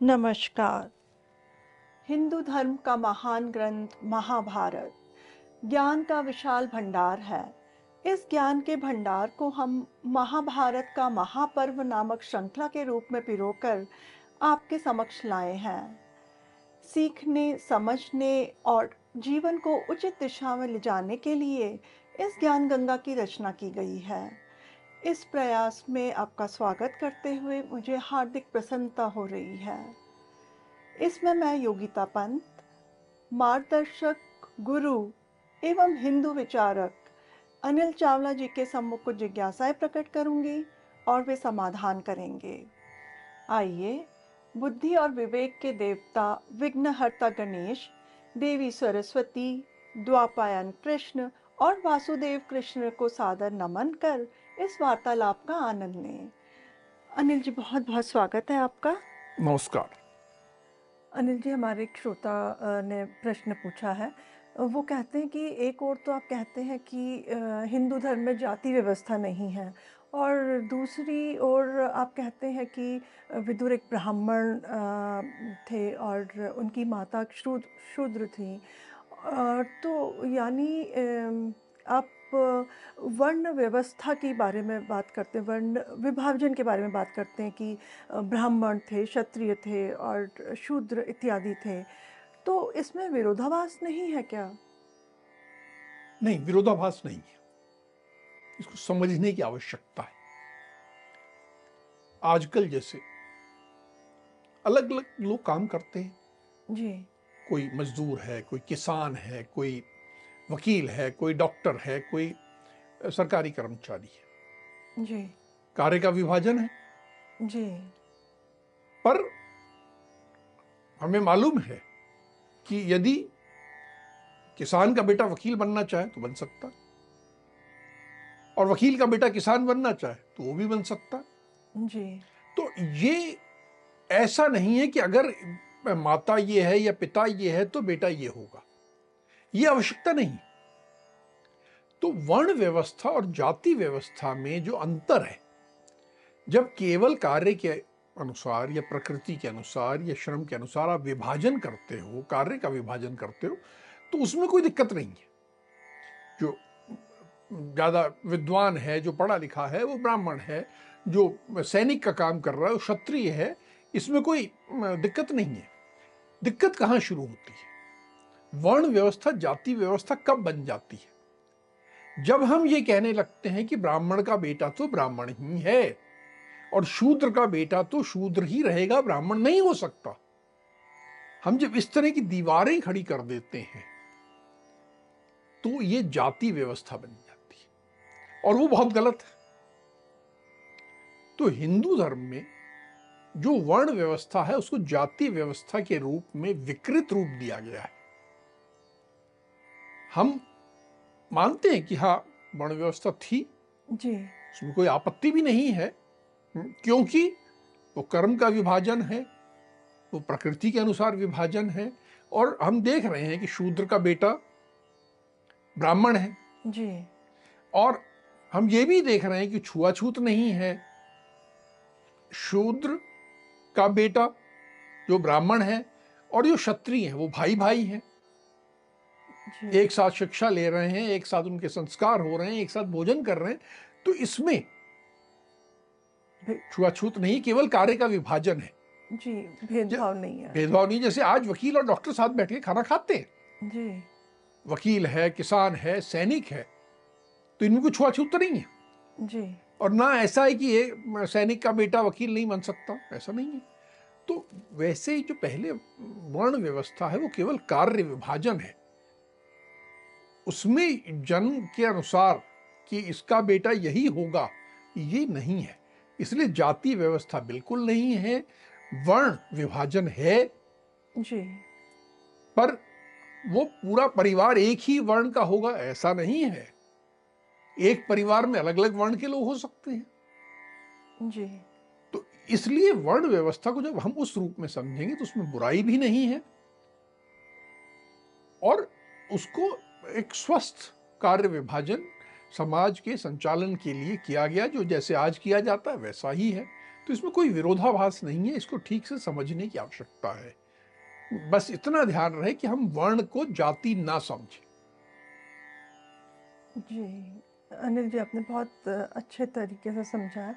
नमस्कार। हिंदू धर्म का महान ग्रंथ महाभारत ज्ञान का विशाल भंडार है। इस ज्ञान के भंडार को हम महाभारत का महापर्व नामक श्रृंखला के रूप में पिरोकर आपके समक्ष लाए हैं। सीखने, समझने और जीवन को उचित दिशा में ले जाने के लिए इस ज्ञान गंगा की रचना की गई है। इस प्रयास में आपका स्वागत करते हुए मुझे हार्दिक प्रसन्नता हो रही है। इसमें मैं योगिता पंत, मार्गदर्शक, गुरु एवं हिंदू विचारक अनिल चावला जी के सम्मुख कुछ जिज्ञासाएं प्रकट करूंगी और वे समाधान करेंगे। आइए, बुद्धि और विवेक के देवता विघ्नहर्ता गणेश, देवी सरस्वती, द्वापायन कृष्ण और वासुदेव कृष्ण को सादर नमन कर इस वार्तालाप का आनंद लें। अनिल जी, बहुत बहुत स्वागत है आपका। नमस्कार। अनिल जी, हमारे एक श्रोता ने प्रश्न पूछा है। वो कहते हैं कि एक ओर तो आप कहते हैं कि हिंदू धर्म में जाति व्यवस्था नहीं है, और दूसरी ओर आप कहते हैं कि विदुर एक ब्राह्मण थे और उनकी माता शूद्र थी। तो यानी आप वर्ण व्यवस्था के बारे में बात करते हैं, वर्ण विभाजन के बारे में बात करते हैं कि ब्राह्मण थे, क्षत्रिय थे और शूद्र इत्यादि थे। तो इसमें विरोधाभास नहीं है क्या? नहीं, विरोधाभास नहीं है। इसको समझने की आवश्यकता है। आजकल जैसे अलग अलग लोग काम करते हैं। जी। कोई मजदूर है, कोई किसान है, कोई वकील है, कोई डॉक्टर है, कोई सरकारी कर्मचारी है। जी। कार्य का विभाजन है। जी। पर हमें मालूम है कि यदि किसान का बेटा वकील बनना चाहे तो बन सकता, और वकील का बेटा किसान बनना चाहे तो वो भी बन सकता। जी। तो ये ऐसा नहीं है कि अगर माता ये है या पिता ये है तो बेटा ये होगा, ये आवश्यकता नहीं। तो वर्ण व्यवस्था और जाति व्यवस्था में जो अंतर है, जब केवल कार्य के अनुसार या प्रकृति के अनुसार या श्रम के अनुसार आप विभाजन करते हो, कार्य का विभाजन करते हो, तो उसमें कोई दिक्कत नहीं है। जो ज्यादा विद्वान है, जो पढ़ा लिखा है, वो ब्राह्मण है, जो सैनिक का काम कर रहा है वो क्षत्रिय है, इसमें कोई दिक्कत नहीं है। दिक्कत कहाँ शुरू होती है? वर्ण व्यवस्था, जाति व्यवस्था कब बन जाती है? जब हम ये कहने लगते हैं कि ब्राह्मण का बेटा तो ब्राह्मण ही है और शूद्र का बेटा तो शूद्र ही रहेगा, ब्राह्मण नहीं हो सकता। हम जब इस तरह की दीवारें खड़ी कर देते हैं तो ये जाति व्यवस्था बन जाती है, और वो बहुत गलत है। तो हिंदू धर्म में जो वर्ण व्यवस्था है उसको जाति व्यवस्था के रूप में विकृत रूप दिया गया है। हम मानते हैं कि हाँ, वर्ण व्यवस्था थी, जी। उसमें कोई आपत्ति भी नहीं है, क्योंकि वो कर्म का विभाजन है, वो प्रकृति के अनुसार विभाजन है। और हम देख रहे हैं कि शूद्र का बेटा ब्राह्मण है, जी। और हम ये भी देख रहे हैं कि छुआछूत नहीं है। शूद्र का बेटा जो ब्राह्मण है और जो क्षत्रिय है वो भाई भाई हैं, जी। एक साथ शिक्षा ले रहे हैं, एक साथ उनके संस्कार हो रहे हैं, एक साथ भोजन कर रहे हैं। तो इसमें छुआछूत नहीं, केवल कार्य का विभाजन है। जी, भेदभाव नहीं है। भेदभाव नहीं। जैसे आज वकील और डॉक्टर साथ बैठ के खाना खाते हैं, जी। वकील है, किसान है, सैनिक है, तो इनमें कोई छुआछूत तो नहीं है। जी। और ना ऐसा है कि ये सैनिक का बेटा वकील नहीं बन सकता, ऐसा नहीं है। तो वैसे ही जो पहले वर्ण व्यवस्था है वो केवल कार्य विभाजन है, उसमें जन्म के अनुसार कि इसका बेटा यही होगा ये नहीं है। इसलिए जाति व्यवस्था बिल्कुल नहीं है, वर्ण विभाजन है। जी। पर वो पूरा परिवार एक ही वर्ण का होगा ऐसा नहीं है। एक परिवार में अलग अलग वर्ण के लोग हो सकते हैं। जी। तो इसलिए वर्ण व्यवस्था को जब हम उस रूप में समझेंगे तो उसमें बुराई भी नहीं है, और उसको एक स्वस्थ कार्य विभाजन समाज के संचालन के लिए किया गया, जो जैसे आज किया जाता है वैसा ही है। तो इसमें कोई विरोधाभास नहीं है, इसको ठीक से समझने की आवश्यकता है। बस इतना ध्यान रहे कि हम वर्ण को जाति ना समझें। जी, अनिल जी आपने बहुत अच्छे तरीके से समझाया।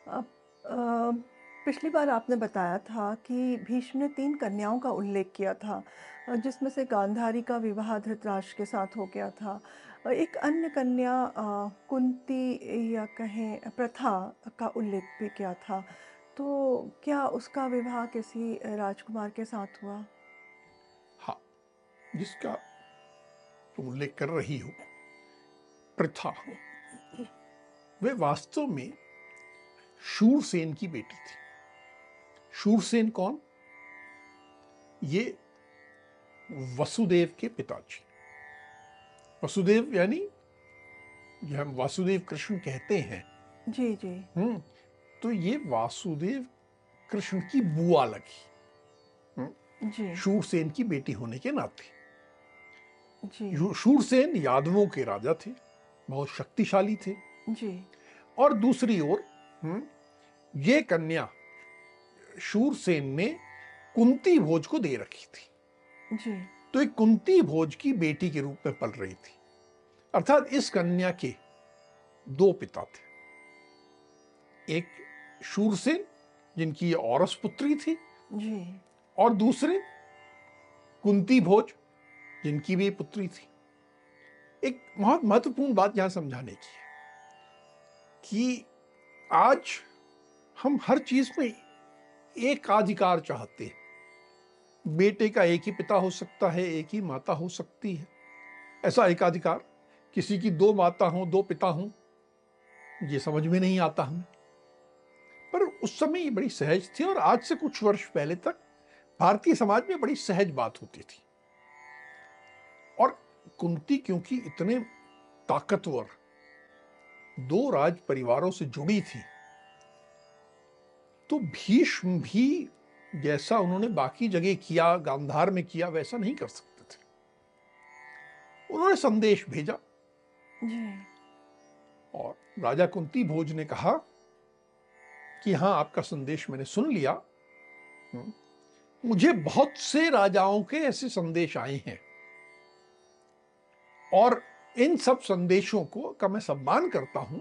अब पिछली बार आपने बताया था कि भीष्म ने 3 कन्याओं का उल्लेख किया था, जिसमें से गांधारी का विवाह धृतराष्ट्र के साथ हो गया था। एक अन्य कन्या कुंती या कहें प्रथा का उल्लेख भी किया था। तो क्या उसका विवाह किसी राजकुमार के साथ हुआ? हाँ, जिसका तुम उल्लेख कर रही हो, प्रथा, वे वास्तव में शूरसेन की बेटी थी। शूरसेन कौन? ये वसुदेव के पिताजी। वसुदेव यानी जो हम वासुदेव कृष्ण कहते हैं, जी, जी। तो ये वासुदेव कृष्ण की बुआ लगी, जी, शूरसेन की बेटी होने के नाते। जी, शूरसेन यादवों के राजा थे, बहुत शक्तिशाली थे। जी, और दूसरी ओर ये कन्या शूरसेन ने कुंती भोज को दे रखी थी। जी, तो एक कुंती भोज की बेटी के रूप में पल रही थी। अर्थात इस कन्या के 2 पिता थे, एक शूरसेन जिनकी ये औरस पुत्री थी, जी, और दूसरे कुंती भोज जिनकी भी पुत्री थी। एक बहुत महत्वपूर्ण बात यहां समझाने की है कि आज हम हर चीज में एक अधिकार चाहते हैं। बेटे का एक ही पिता हो सकता है, एक ही माता हो सकती है। ऐसा एकाधिकार किसी की 2 माता हों, 2 पिता हों, ये समझ में नहीं आता हमें। पर उस समय ये बड़ी सहज थी, और आज से कुछ वर्ष पहले तक भारतीय समाज में बड़ी सहज बात होती थी। और कुंती क्योंकि इतने ताकतवर 2 राज परिवारों से जुड़ी थी, तो भीष्म भी जैसा उन्होंने बाकी जगह किया, गांधार में किया, वैसा नहीं कर सकते थे। उन्होंने संदेश भेजा, जी, और राजा कुंती भोज ने कहा कि हाँ, आपका संदेश मैंने सुन लिया। मुझे बहुत से राजाओं के ऐसे संदेश आए हैं, और इन सब संदेशों को का मैं सम्मान करता हूं।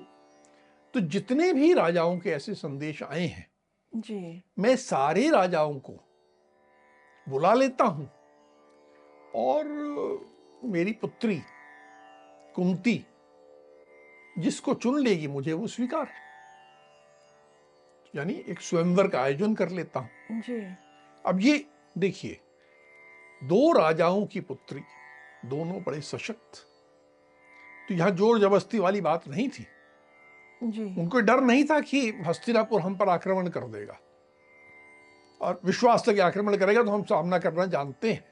तो जितने भी राजाओं के ऐसे संदेश आए हैं, जी, मैं सारे राजाओं को बुला लेता हूं, और मेरी पुत्री कुंती जिसको चुन लेगी मुझे वो स्वीकार है। यानी एक स्वयंवर का आयोजन कर लेता हूं। जी, अब ये देखिए, 2 राजाओं की पुत्री, दोनों बड़े सशक्त। तो यहां जोर जबरदस्ती वाली बात नहीं थी। जी। उनको डर नहीं था कि हस्तिनापुर हम पर आक्रमण कर देगा, और विश्वास था कि आक्रमण करेगा तो हम सामना करना जानते हैं,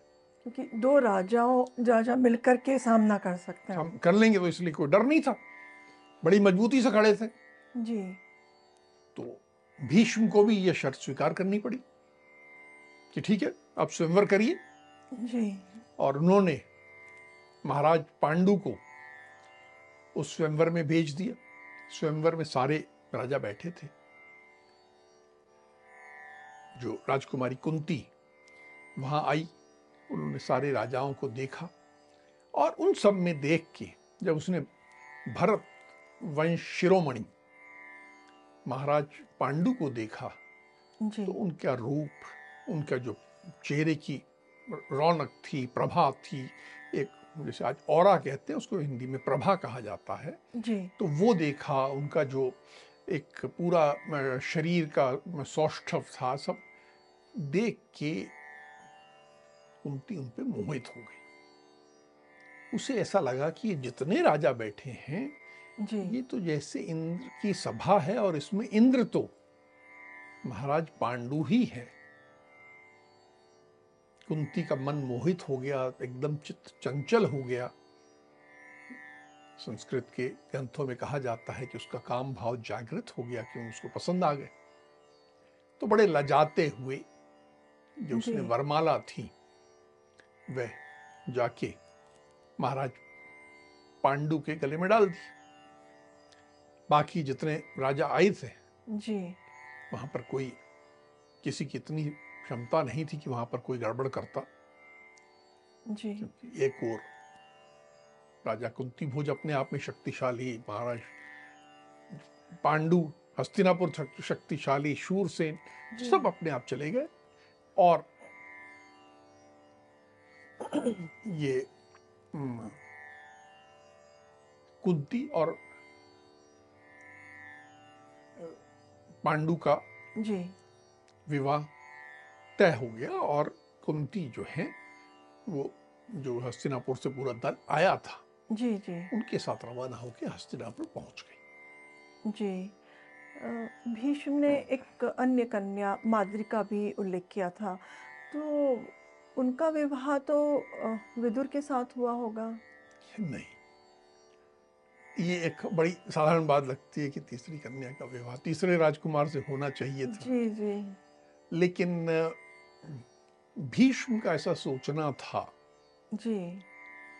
क्योंकि 2 राजा मिलकर के सामना कर सकते हैं। हम कर लेंगे, तो इसलिए कोई डर नहीं था, बड़ी मजबूती से खड़े थे। जी, तो भीष्म को भी यह शर्त स्वीकार करनी पड़ी कि ठीक है, आप स्वयंवर करिए। जी, और उन्होंने महाराज पांडु को उस स्वयंवर में भेज दिया। स्वयंवर में सारे राजा बैठे थे। जो राजकुमारी कुंती वहां आई, उन्होंने सारे राजाओं को देखा, और उन सब में देख के जब उसने भरत वंश शिरोमणि महाराज पांडु को देखा, जी, तो उनका रूप, उनका जो चेहरे की रौनक थी, प्रभा थी, एक जैसे आज ऑरा कहते हैं, उसको हिंदी में प्रभा कहा जाता है, जी, तो वो देखा। उनका जो एक पूरा शरीर का सौष्ठव था, सब देख के कुंती उन पे मोहित हो गई। उसे ऐसा लगा कि ये जितने राजा बैठे हैं, जी, ये तो जैसे इंद्र की सभा है, और इसमें इंद्र तो महाराज पांडु ही है। कुंती का मन मोहित हो गया, एकदम चित्त चंचल हो गया। संस्कृत के ग्रंथों में कहा जाता है कि उसका काम भाव जागृत हो गया, क्यों उसको पसंद आ गए। तो बड़े लजाते हुए जो जी, उसने वरमाला थी वह जाके महाराज पांडु के गले में डाल दी। बाकी जितने राजा आए थे जी, वहां पर कोई किसी की इतनी क्षमता नहीं थी कि वहां पर कोई गड़बड़ करता, जी क्योंकि एक और राजा कुंती भोज अपने आप में शक्तिशाली, महाराज पांडु हस्तिनापुर शक्तिशाली, शूरसेन जी सब अपने आप चले गए, और ये कुंती और पांडु का जी विवाह तय हो गया, और कुंती जो है वो जो हस्तिनापुर से पूरा दल आया था जी जी उनके साथ रवाना होकर हस्तिनापुर पहुंच गई। जी। भीष्म ने एक अन्य कन्या माद्री का भी उल्लेख किया था, तो उनका विवाह तो विदुर के साथ हुआ होगा? नहीं, ये एक बड़ी साधारण बात लगती है कि तीसरी कन्या का विवाह तीसरे राजकुमार से होना चाहिए था, जी जी लेकिन भीष्म का ऐसा सोचना था जी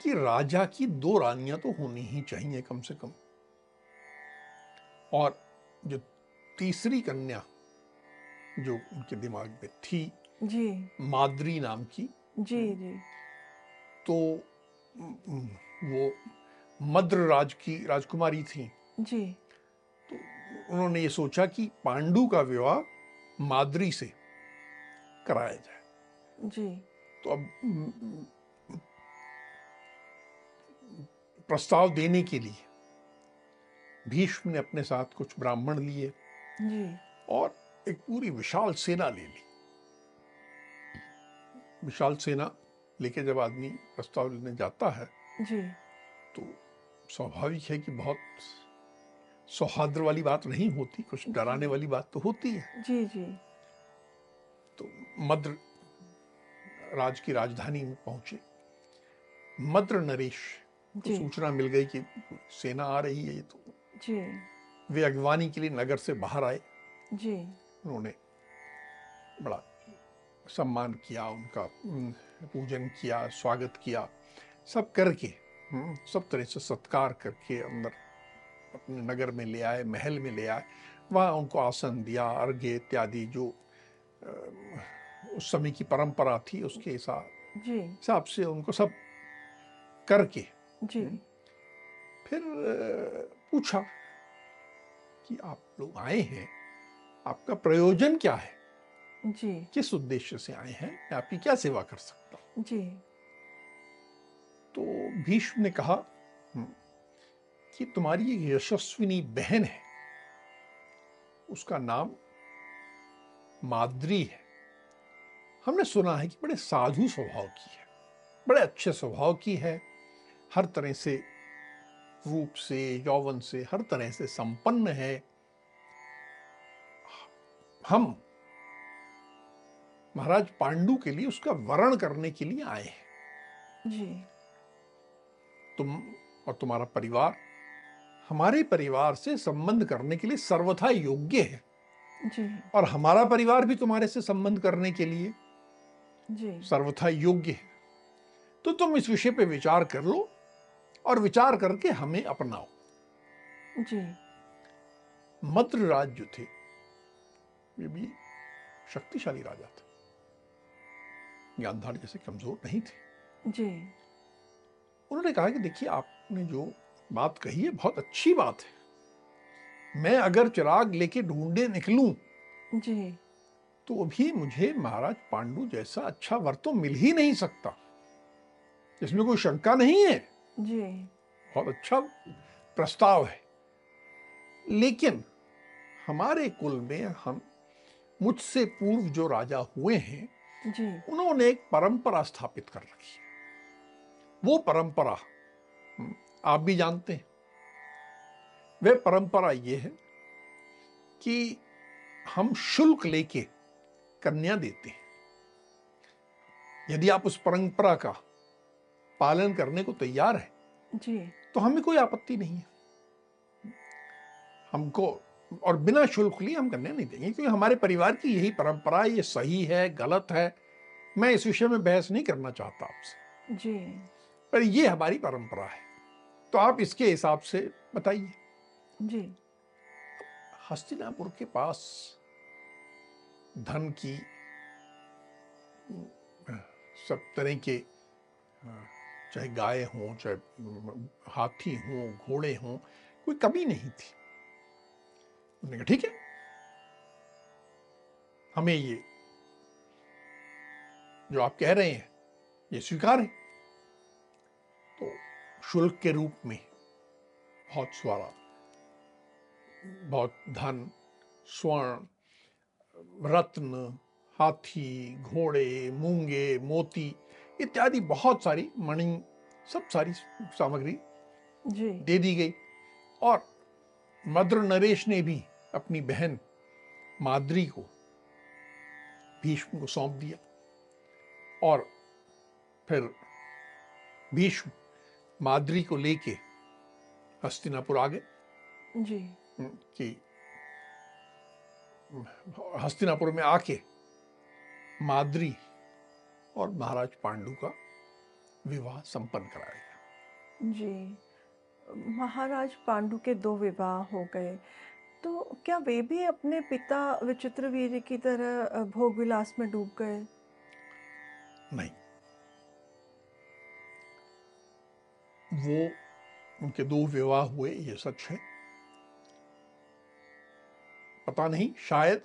कि राजा की 2 रानियां तो होनी ही चाहिए कम से कम, और जो तीसरी कन्या जो उनके दिमाग में थी जी माद्री नाम की, जी जी तो वो मद्र राज की राजकुमारी थी। जी तो उन्होंने ये सोचा कि पांडु का विवाह माद्री से कराया जाए। जी तो अब प्रस्ताव देने के लिए भीष्म ने अपने साथ कुछ ब्राह्मण लिए जी और एक पूरी विशाल सेना ले ली। विशाल सेना लेके जब आदमी प्रस्ताव लेने जाता है जी तो स्वाभाविक है कि बहुत सौहार्द वाली बात नहीं होती, कुछ डराने वाली बात तो होती है। जी जी तो मद्र राज की राजधानी में पहुंचे। मद्र नरेश को जी सूचना मिल गई कि सेना आ रही है, तो जी वे अगवानी के लिए नगर से बाहर आए। जी उन्होंने बड़ा सम्मान किया, उनका पूजन किया, स्वागत किया, सब करके सब तरह से सत्कार करके अंदर अपने नगर में ले आए, महल में ले आए। वहाँ उनको आसन दिया, अर्घ्य इत्यादि जो उस समय की परंपरा थी उसके हिसाब से उनको सब करके जी फिर पूछा कि आप लोग आए हैं, आपका प्रयोजन क्या है, जी किस उद्देश्य से आए हैं, मैं आपकी क्या सेवा कर सकता हूं। जी तो भीष्म ने कहा कि तुम्हारी एक यशस्विनी बहन है, उसका नाम माद्री है। हमने सुना है कि बड़े साधु स्वभाव की है, बड़े अच्छे स्वभाव की है, हर तरह से रूप से यौवन से हर तरह से संपन्न है। हम महाराज पांडु के लिए उसका वरण करने के लिए आए हैं। जी तुम और तुम्हारा परिवार हमारे परिवार से संबंध करने के लिए सर्वथा योग्य है, जी और हमारा परिवार भी तुम्हारे से संबंध करने के लिए जी सर्वथा योग्य है। तो तुम इस विषय पे विचार कर लो और विचार करके हमें अपनाओ। जी मद्र राज जो थे वे भी शक्तिशाली राजा थे, गांधार जैसे कमजोर नहीं थे। जी उन्होंने कहा कि देखिए, आपने जो बात कही है बहुत अच्छी बात है, मैं अगर चिराग लेके ढूंढे निकलूं जी तो भी मुझे महाराज पांडु जैसा अच्छा वर तो मिल ही नहीं सकता, इसमें कोई शंका नहीं है। जी बहुत अच्छा प्रस्ताव है, लेकिन हमारे कुल में हम मुझसे पूर्व जो राजा हुए हैं जी उन्होंने एक परंपरा स्थापित कर रखी है। वो परंपरा आप भी जानते हैं। वह परंपरा ये है कि हम शुल्क लेके कन्या देते हैं। यदि आप उस परंपरा का पालन करने को तैयार है जी तो हमें कोई आपत्ति नहीं है, हमको और बिना शुल्क लिए हम कन्या नहीं देंगे, क्योंकि हमारे परिवार की यही परंपरा है। ये सही है गलत है मैं इस विषय में बहस नहीं करना चाहता आपसे, जी पर ये हमारी परंपरा है, तो आप इसके हिसाब से बताइए। जी हस्तिनापुर के पास धन की सब तरह के, चाहे गाय हों, चाहे हाथी हों, घोड़े हों, कोई कमी नहीं थी। उन्होंने कहा ठीक है, हमें ये जो आप कह रहे हैं ये स्वीकार है। तो शुल्क के रूप में बहुत सारा, बहुत धन, स्वर्ण, रत्न, हाथी, घोड़े, मूंगे, मोती इत्यादि बहुत सारी मणि, सब सारी सामग्री जी दे दी गई। और मद्र नरेश ने भी अपनी बहन माद्री को भीष्म को सौंप दिया। और फिर भीष्म माद्री को लेके हस्तिनापुर आ गए जी कि हस्तिनापुर में आके माद्री और महाराज पांडु का विवाह संपन्न कराया गया। जी। महाराज पांडु के 2 विवाह हो गए, तो क्या वे भी अपने पिता विचित्रवीर्य की तरह भोग विलास में डूब गए? नहीं, वो उनके 2 विवाह हुए, ये सच है। पता नहीं, शायद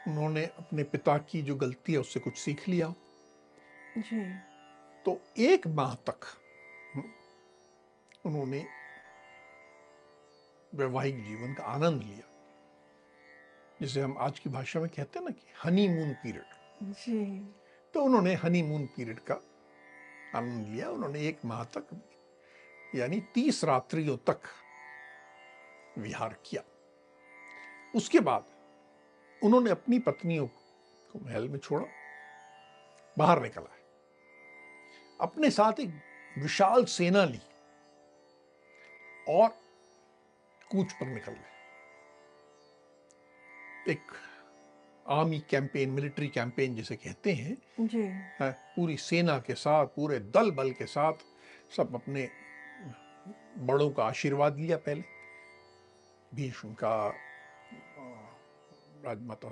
उन्होंने अपने पिता की जो गलती है उससे कुछ सीख लिया। जी तो 1 माह तक उन्होंने वैवाहिक जीवन का आनंद लिया, जिसे हम आज की भाषा में कहते हैं ना कि हनीमून पीरियड। जी तो उन्होंने हनीमून पीरियड का आनंद लिया। उन्होंने 1 माह तक, यानी 30 रात्रियों तक विहार किया। उसके बाद उन्होंने अपनी पत्नियों को महल में छोड़ा, बाहर निकल आए, अपने साथ एक विशाल सेना ली और कूच पर निकल गए। एक आर्मी कैंपेन, मिलिट्री कैंपेन जिसे कहते हैं, जी पूरी सेना के साथ, पूरे दल बल के साथ, सब अपने बड़ों का आशीर्वाद लिया। पहले भीष्म का, राजमाता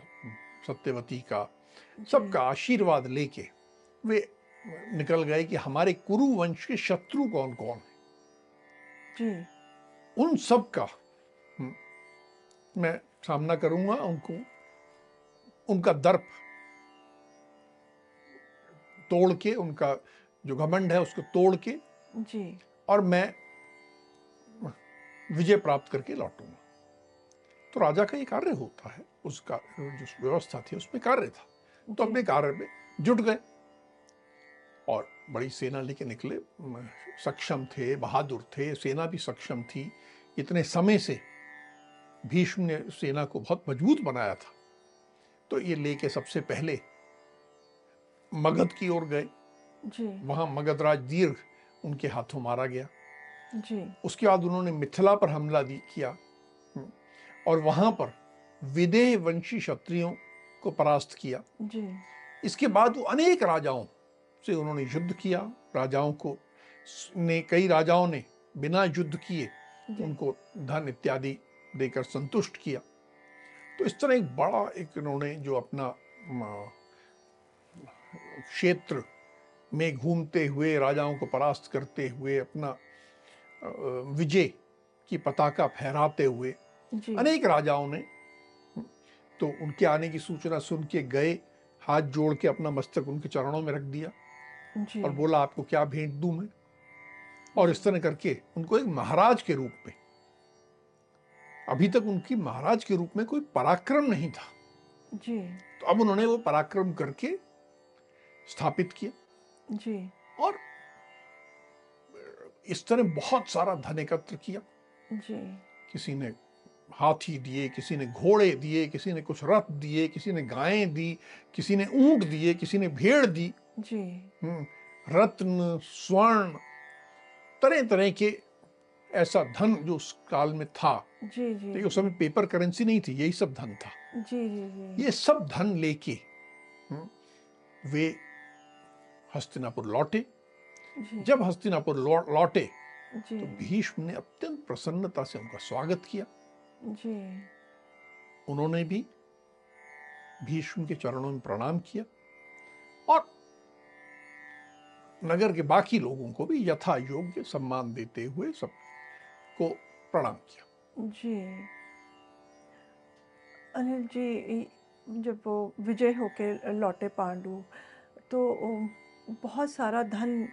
सत्यवती का, सबका आशीर्वाद लेके वे निकल गए कि हमारे कुरु वंश के शत्रु कौन कौन है, जी उन सब का मैं सामना करूंगा। उनको, उनका दर्प तोड़ के, उनका जो घमंड है उसको तोड़ के, जी और मैं विजय प्राप्त करके लौटूंगा। तो राजा का ये कार्य होता है, उसका जो व्यवस्था थी उसमें कार्य था। तो जी अपने कार्य में जुट गए और बड़ी सेना लेके निकले। सक्षम थे, बहादुर थे, सेना भी सक्षम थी। इतने समय से भीष्म ने सेना को बहुत मजबूत बनाया था। तो ये लेके सबसे पहले मगध की ओर गए। जी वहां मगधराज दीर्घ उनके हाथों मारा गया। जी उसके बाद उन्होंने मिथिला पर हमला किया और वहां पर विदेह वंशी क्षत्रियों को परास्त किया। जी इसके बाद वो अनेक राजाओं से उन्होंने युद्ध किया। राजाओं को कई राजाओं ने बिना युद्ध किए उनको धन इत्यादि देकर संतुष्ट किया। तो इस तरह एक बड़ा, एक इन्होंने जो अपना क्षेत्र में घूमते हुए, राजाओं को परास्त करते हुए, अपना विजय की पताका फहराते हुए जी अनेक राजाओं ने तो उनके आने की सूचना सुन के गए, हाथ जोड़ के अपना मस्तक उनके चरणों में रख दिया जी और बोला आपको क्या भेंट दूं मैं। और इस तरह करके उनको एक महाराज के रूप में, अभी तक उनकी महाराज के रूप में कोई पराक्रम नहीं था, जी तो अब उन्होंने वो पराक्रम करके स्थापित किया जी और इस तरह बहुत सारा धन एकत्र किया। जी किसी ने हाथी दिए, किसी ने घोड़े दिए, किसी ने कुछ रथ दिए, किसी ने गायें दी, किसी ने ऊंट दिए, किसी ने भेड़ दी। जी रत्न, स्वर्ण, तरह तरह के ऐसा धन जो उस काल में था। जी जी देखिए उस समय पेपर करेंसी नहीं थी, यही सब धन था। जी जी जी ये सब धन लेके वे हस्तिनापुर लौटे। जी जब हस्तिनापुर लौटे जी तो भीष्म ने अत्यंत प्रसन्नता से उनका स्वागत किया। जी उन्होंने भी भीष्म के चरणों में प्रणाम किया और नगर के बाकी लोगों को भी यथा योग्य सम्मान देते हुए सबको प्रणाम किया। जी अनिल जी, जब वो विजय होके लौटे पांडु, तो बहुत सारा धन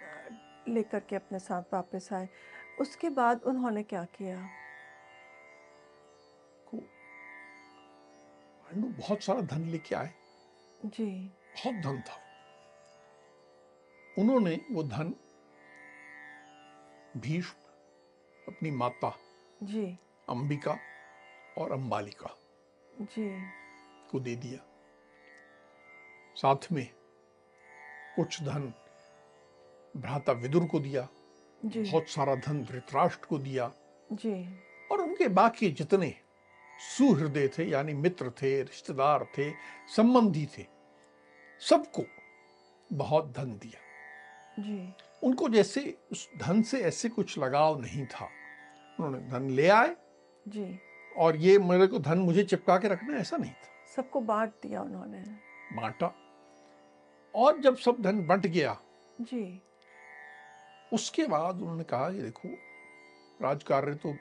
लेकर के अपने साथ वापस आए। उसके बाद उन्होंने क्या किया? को पांडु बहुत सारा धन लेके आए, जी बहुत धन था। उन्होंने वो धन भीष्म, अपनी माता जी अंबिका और अंबालिका जी को दे दिया। साथ में कुछ धन भ्राता विदुर को दिया, जी बहुत सारा धन धृतराष्ट्र को दिया जी और उनके बाकी जितने सुहृदय थे, यानी मित्र थे, रिश्तेदार थे, संबंधी थे, सबको बहुत धन दिया। जी उनको जैसे उस धन से ऐसे कुछ लगाव नहीं था। उन्होंने धन ले आए जी और ये मेरे को धन मुझे चिपका के रखना, ऐसा नहीं था। सबको बांट दिया उन्होंने। बांटा और जब सब धन बंट गया, जी उसके बाद उन्होंने कहा कि देखो, राजकार्य तो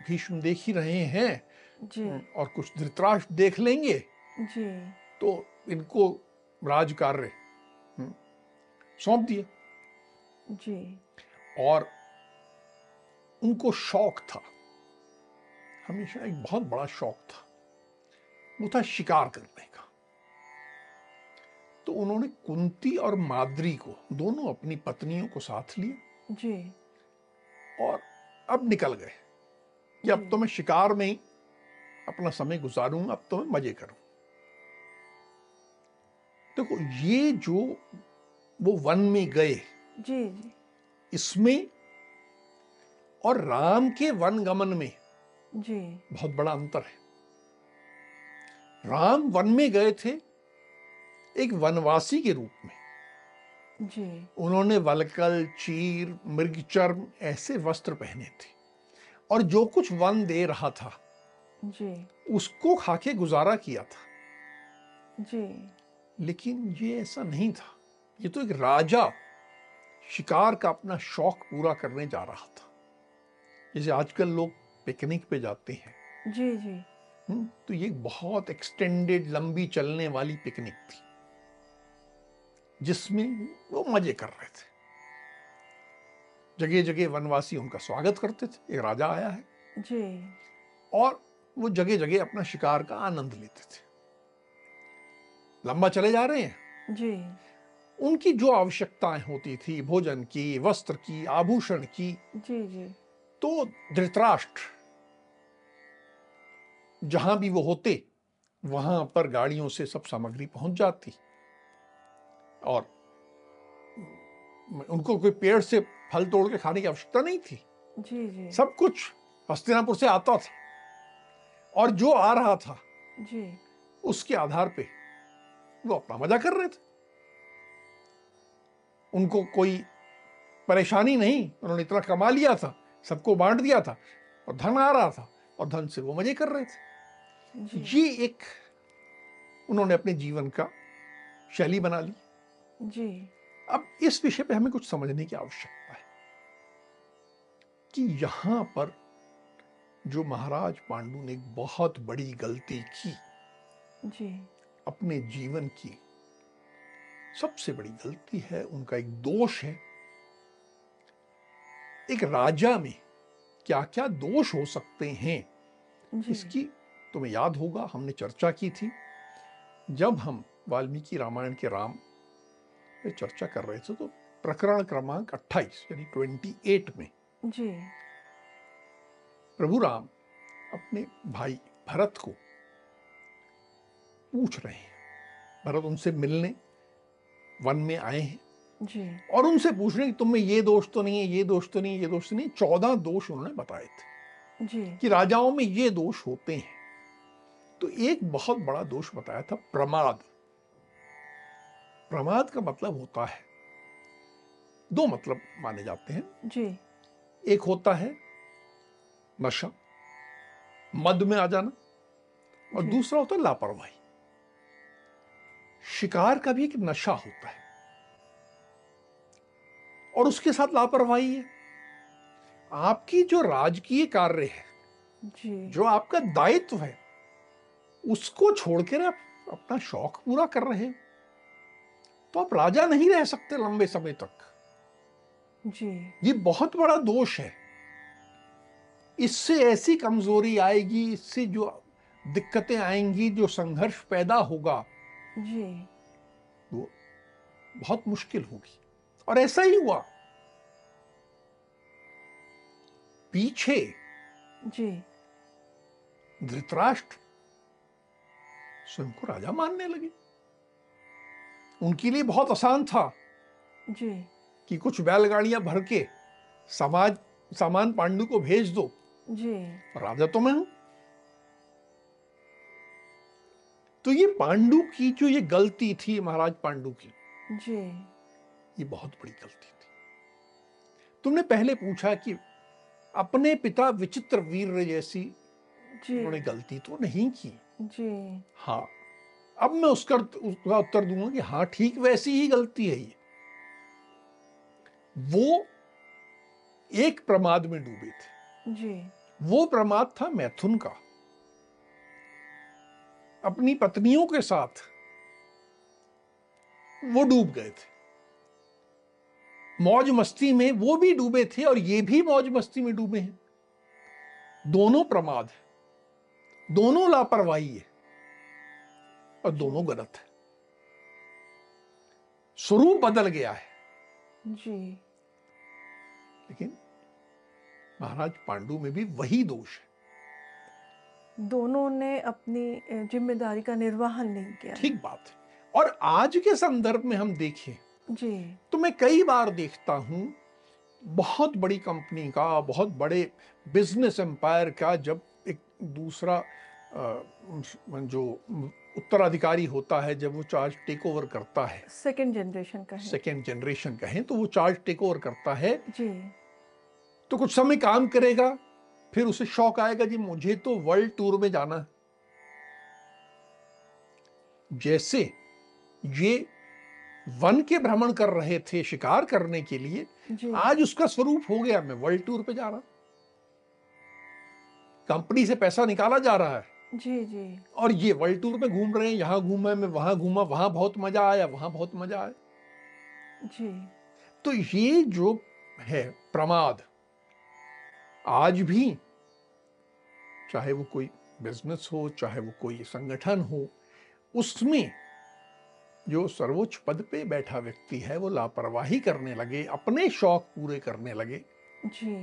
भीष्म देख ही रहे हैं जी और कुछ धृतराष्ट्र देख लेंगे, जी तो इनको राजकार्य सौंप दिया। जी और उनको शौक था, हमेशा एक बहुत बड़ा शौक था, वो था शिकार करने का। तो उन्होंने कुंती और माद्री को, दोनों अपनी पत्नियों को साथ लिया जी और अब निकल गए कि अब तो मैं शिकार में ही अपना समय गुजारूंगा, अब तो मैं मजे करूं। देखो, ये जो वो वन में गए, जी जी इसमें और राम के वन गमन में जी बहुत बड़ा अंतर है। राम वन में गए थे एक वनवासी के रूप में। जी उन्होंने वलकल, चीर, मृगचर्म ऐसे वस्त्र पहने थे और जो कुछ वन दे रहा था जी उसको खाके गुजारा किया था। जी लेकिन ये ऐसा नहीं था। ये तो एक राजा शिकार का अपना शौक पूरा करने जा रहा था। जैसे आजकल लोग पिकनिक पे जाते हैं, जी जी तो ये बहुत एक्सटेंडेड, लंबी चलने वाली पिकनिक थी जिसमें वो मजे कर रहे थे। जगह जगह वनवासी उनका स्वागत करते थे, एक राजा आया है, जी और वो जगह जगह अपना शिकार का आनंद लेते थे। लंबा चले जा रहे हैं, जी उनकी जो आवश्यकताएं होती थी, भोजन की, वस्त्र की, आभूषण की, जी जी तो धृतराष्ट्र जहां भी वो होते वहां पर गाड़ियों से सब सामग्री पहुंच जाती और उनको कोई पेड़ से फल तोड़ के खाने की आवश्यकता नहीं थी। जी जी सब कुछ हस्तिनापुर से आता था और जो आ रहा था जी उसके आधार पे वो अपना मजा कर रहे थे। उनको कोई परेशानी नहीं, उन्होंने इतना कमा लिया था, सबको बांट दिया था और धन आ रहा था और धन से वो मजे कर रहे थे। ये एक उन्होंने अपने जीवन का शैली बना ली। जी अब इस विषय पे हमें कुछ समझने की आवश्यकता है कि यहां पर जो महाराज पांडु ने एक बहुत बड़ी गलती की, जी अपने जीवन की सबसे बड़ी गलती है, उनका एक दोष है। एक राजा में क्या क्या दोष हो सकते हैं, इसकी तुम्हें याद होगा हमने चर्चा की थी जब हम वाल्मीकि रामायण के राम पे चर्चा कर रहे थे। तो प्रकरण क्रमांक 28 यानी 28 में जी प्रभु राम अपने भाई भरत को पूछ रहे हैं। भरत उनसे मिलने वन में आए हैं जी और उनसे पूछ रहे हैं कि तुम में ये दोष तो नहीं है, ये दोष तो नहीं है, ये दोष तो नहीं। 14 दोष उन्होंने बताए थे जी कि राजाओं में ये दोष होते हैं। तो एक बहुत बड़ा दोष बताया था, प्रमाद। प्रमाद का मतलब होता है, दो मतलब माने जाते हैं। जी एक होता है नशा, मद में आ जाना, और जी दूसरा होता है लापरवाही। शिकार का भी एक नशा होता है और उसके साथ लापरवाही है। आपकी जो राजकीय कार्य है, जी जो आपका दायित्व है, उसको छोड़कर आप अपना शौक पूरा कर रहे हैं, तो आप राजा नहीं रह सकते लंबे समय तक। जी ये बहुत बड़ा दोष है। इससे ऐसी कमजोरी आएगी, इससे जो दिक्कतें आएंगी, जो संघर्ष पैदा होगा, जी वो बहुत मुश्किल होगी। और ऐसा ही हुआ। पीछे जी धृतराष्ट्र स्वयं को राजा मानने लगे। उनके लिए बहुत आसान था जी कि कुछ बैलगाड़ियां भर के सामान पांडु को भेज दो, जी राजा तो मैं हूं। तो ये पांडु की जो ये गलती थी, महाराज पांडु की, जी ये बहुत बड़ी गलती थी। तुमने पहले पूछा कि अपने पिता विचित्र वीर जैसी जी उन्होंने गलती तो नहीं की। जी हाँ, अब मैं उसका उत्तर दूंगा कि हाँ, ठीक वैसी ही गलती है ये। वो एक प्रमाद में डूबे थे। जी वो प्रमाद था मैथुन का। अपनी पत्नियों के साथ वो डूब गए थे, मौज मस्ती में वो भी डूबे थे और ये भी मौज मस्ती में डूबे हैं। दोनों प्रमाद है, दोनों लापरवाही है और दोनों गलत है। स्वरूप बदल गया है, जी लेकिन महाराज पांडु में भी वही दोष है। दोनों ने अपनी जिम्मेदारी का निर्वहन नहीं किया। ठीक बात है। और आज के संदर्भ में हम देखें जी तो मैं कई बार देखता हूं, बहुत बड़ी कंपनी का, बहुत बड़े बिजनेस एम्पायर का जब एक दूसरा जो उत्तराधिकारी होता है, जब वो चार्ज टेक ओवर करता है, सेकंड जनरेशन का है। सेकेंड जनरेशन कहें, तो वो चार्ज टेक ओवर करता है, जी तो कुछ समय काम करेगा, फिर उसे शौक आएगा जी मुझे तो वर्ल्ड टूर में जाना है। जैसे ये वन के भ्रमण कर रहे थे शिकार करने के लिए, जी आज उसका स्वरूप हो गया मैं वर्ल्ड टूर पे जा रहा हूं। कंपनी से पैसा निकाला जा रहा है जी जी और ये वर्ल्ड टूर में घूम रहे हैं, यहां घूमा, मैं वहां घूमा, वहां बहुत मजा आया, वहां बहुत मजा आया। जी तो ये जो है प्रमाद, आज भी, चाहे वो कोई बिजनेस हो, चाहे वो कोई संगठन हो, उसमें जो सर्वोच्च पद पे बैठा व्यक्ति है वो लापरवाही करने लगे, अपने शौक पूरे करने लगे, जी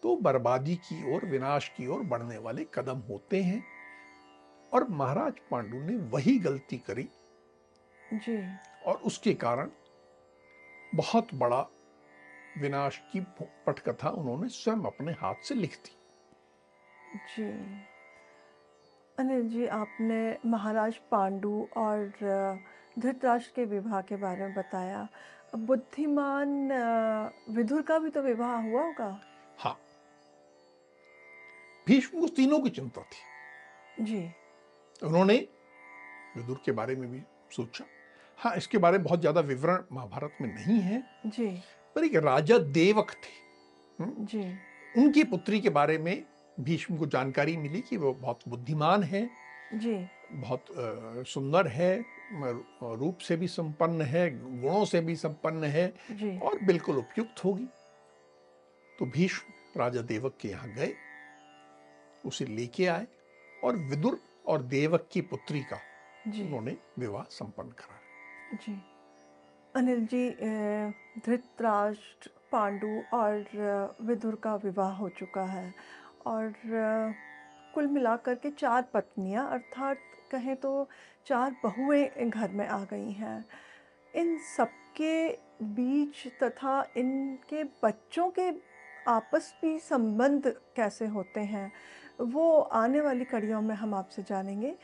तो बर्बादी की ओर, विनाश की ओर बढ़ने वाले कदम होते हैं। और महाराज पांडु ने वही गलती करी जी और उसके कारण बहुत बड़ा विनाश की पटकथा उन्होंने स्वयं अपने हाथ से लिख दी। जी अनिल जी, आपने महाराज पांडु और धृतराष्ट्र के विवाह के बारे में बताया। बुद्धिमान विदुर का भी तो विवाह हुआ होगा। हाँ, भीष्म को तीनों की चिंता थी। जी उन्होंने विदुर के बारे में भी सोचा। हाँ, इसके बारे में बहुत ज्यादा विवरण महाभारत में नहीं है, जी पर एक राजा देवक थे, जी उनकी पुत्री के बारे में भीष्म को जानकारी मिली कि वो बहुत बुद्धिमान है, जी बहुत सुंदर है, रूप से भी संपन्न है, गुणों से भी संपन्न है जी और बिल्कुल उपयुक्त होगी। तो भीष्म राजा देवक के यहाँ गए, उसे लेके आए और विदुर और देवक की पुत्री का जी उन्होंने विवाह संपन्न कराया। जी अनिल जी, धृतराष्ट्र, पांडु और विदुर का विवाह हो चुका है और कुल मिलाकर के 4 पत्नियां, अर्थात कहें तो 4 बहुएं घर में आ गई हैं। इन सबके बीच तथा इनके बच्चों के आपस में संबंध कैसे होते हैं, वो आने वाली कड़ियों में हम आपसे जानेंगे।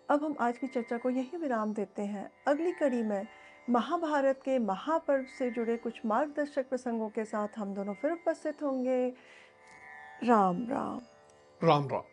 अब हम आज की चर्चा को यही विराम देते हैं। अगली कड़ी में महाभारत के महापर्व से जुड़े कुछ मार्गदर्शक प्रसंगों के साथ हम दोनों फिर उपस्थित होंगे। राम राम। राम राम।